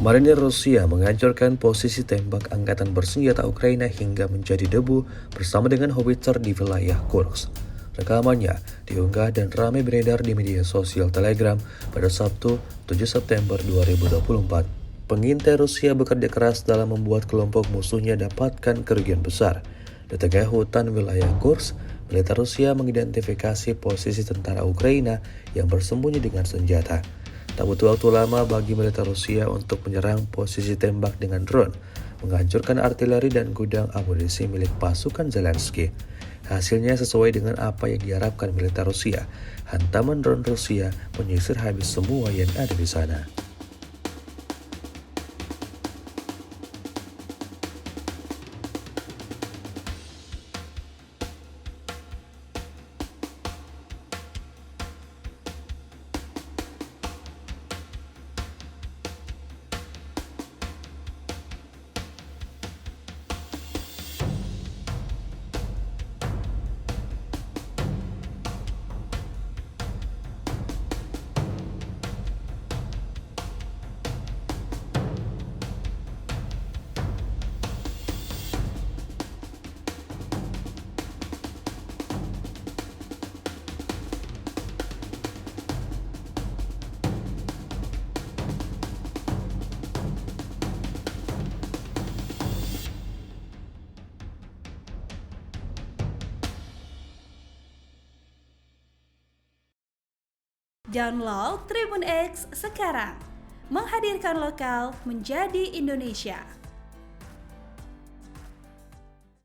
Marinir Rusia menghancurkan posisi tembak angkatan bersenjata Ukraina hingga menjadi debu bersama dengan howitzer di wilayah Kursk. Rekamannya diunggah dan ramai beredar di media sosial Telegram pada Sabtu 7 September 2024. Pengintai Rusia bekerja keras dalam membuat kelompok musuhnya dapatkan kerugian besar. Di tengah hutan wilayah Kursk, militer Rusia mengidentifikasi posisi tentara Ukraina yang bersembunyi dengan senjata. Tak butuh waktu lama bagi militer Rusia untuk menyerang posisi tembak dengan drone, menghancurkan artileri dan gudang amunisi milik pasukan Zelensky. Hasilnya sesuai dengan apa yang diharapkan militer Rusia. Hantaman drone Rusia menyisir habis semua yang ada di sana. Download Tribun X sekarang, menghadirkan lokal menjadi Indonesia.